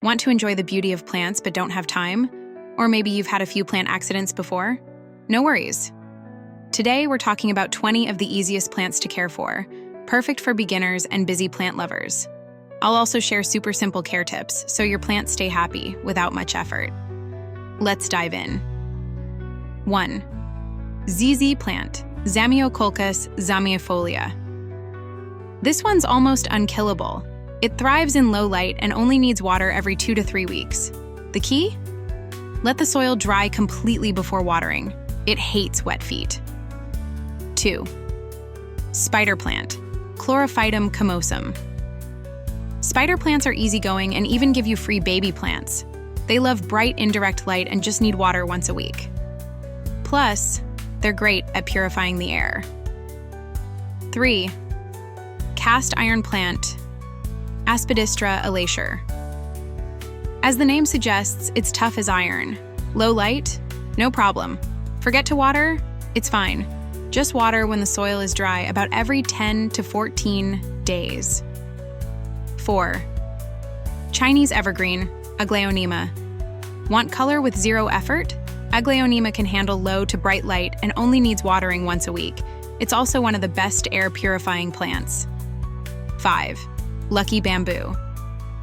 Want to enjoy the beauty of plants but don't have time? Or maybe you've had a few plant accidents before? No worries. Today, we're talking about 20 of the easiest plants to care for, perfect for beginners and busy plant lovers. I'll also share super simple care tips so your plants stay happy without much effort. Let's dive in. 1. ZZ plant, Zamioculcas zamiofolia. This one's almost unkillable. It thrives in low light and only needs water every 2 to 3 weeks. The key? Let the soil dry completely before watering. It hates wet feet. 2. Spider plant, Chlorophytum comosum. Spider plants are easygoing and even give you free baby plants. They love bright, indirect light and just need water once a week. Plus, they're great at purifying the air. 3. Cast iron plant, Aspidistra elacer. As the name suggests, it's tough as iron. Low light? No problem. Forget to water? It's fine. Just water when the soil is dry about every 10 to 14 days. 4. Chinese evergreen, Aglaonema. Want color with zero effort? Aglaonema can handle low to bright light and only needs watering once a week. It's also one of the best air-purifying plants. 5. Lucky bamboo.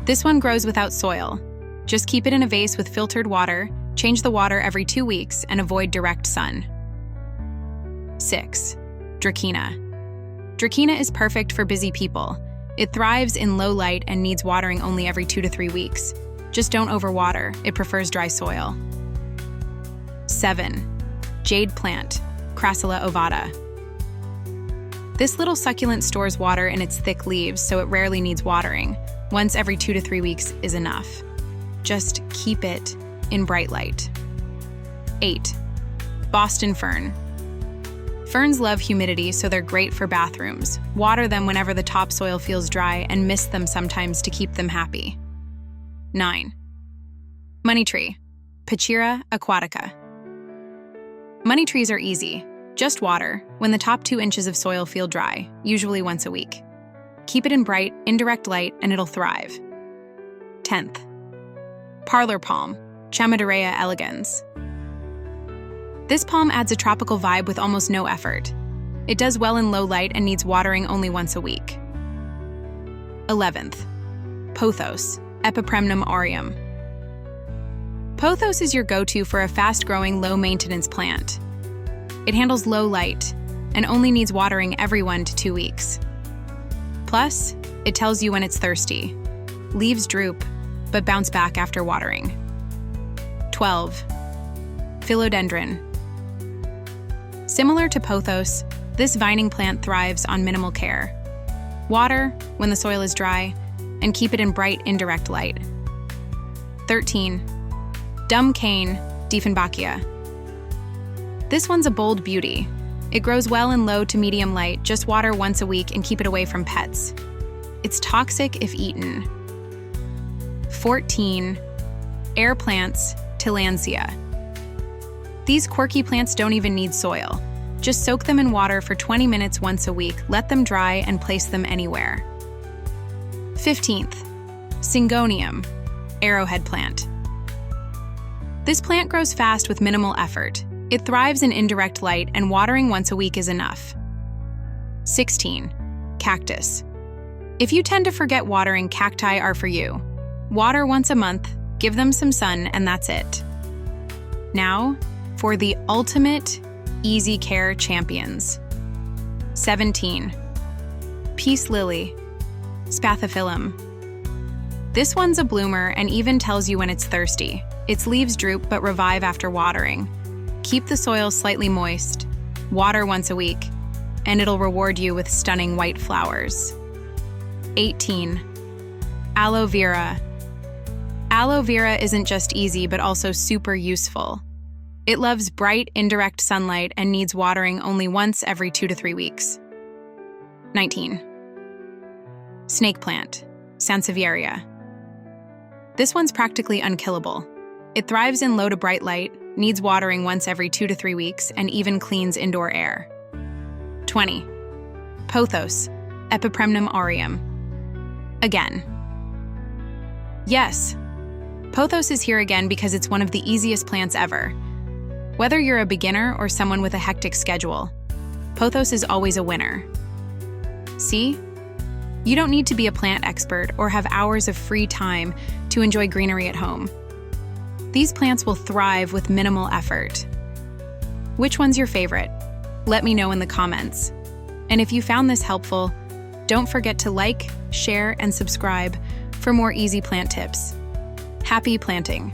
This one grows without soil. Just keep it in a vase with filtered water, change the water every 2 weeks, and avoid direct sun. 6. Dracaena. Dracaena is perfect for busy people. It thrives in low light and needs watering only every 2 to 3 weeks. Just don't overwater, it prefers dry soil. 7. Jade plant, Crassula ovata. This little succulent stores water in its thick leaves, so it rarely needs watering. Once every 2 to 3 weeks is enough. Just keep it in bright light. 8. Boston fern. Ferns love humidity, so they're great for bathrooms. Water them whenever the topsoil feels dry and mist them sometimes to keep them happy. 9. Money tree, Pachira aquatica. Money trees are easy. Just water when the top 2 inches of soil feel dry, usually once a week. Keep it in bright, indirect light and it'll thrive. 10th. Parlor Palm, Chamaedorea elegans. This palm adds a tropical vibe with almost no effort. It does well in low light and needs watering only once a week. 11th. Pothos, Epipremnum aureum. Pothos is your go-to for a fast-growing, low-maintenance plant. It handles low light and only needs watering every 1 to 2 weeks. Plus, it tells you when it's thirsty. Leaves droop, but bounce back after watering. 12. Philodendron. Similar to Pothos, this vining plant thrives on minimal care. Water when the soil is dry, and keep it in bright, indirect light. 13. Dumb cane, Dieffenbachia. This one's a bold beauty. It grows well in low to medium light, just water once a week and keep it away from pets. It's toxic if eaten. 14. Air plants, Tillandsia. These quirky plants don't even need soil. Just soak them in water for 20 minutes once a week, let them dry, and place them anywhere. 15th. Syngonium, arrowhead plant. This plant grows fast with minimal effort. It thrives in indirect light and watering once a week is enough. 16. Cactus. If you tend to forget watering, cacti are for you. Water once a month, give them some sun, and that's it. Now, for the ultimate easy care champions. 17. Peace lily, Spathiphyllum. This one's a bloomer and even tells you when it's thirsty. Its leaves droop but revive after watering. Keep the soil slightly moist, water once a week, and it'll reward you with stunning white flowers. 18. Aloe Vera. Aloe Vera isn't just easy but also super useful. It loves bright, indirect sunlight and needs watering only once every 2 to 3 weeks. 19. Snake plant, Sansevieria. This one's practically unkillable. It thrives in low to bright light, needs watering once every 2 to 3 weeks, and even cleans indoor air. 20. Pothos, Epipremnum aureum. Again. Yes, Pothos is here again because it's one of the easiest plants ever. Whether you're a beginner or someone with a hectic schedule, Pothos is always a winner. See? You don't need to be a plant expert or have hours of free time to enjoy greenery at home. These plants will thrive with minimal effort. Which one's your favorite? Let me know in the comments. And if you found this helpful, don't forget to like, share, and subscribe for more easy plant tips. Happy planting!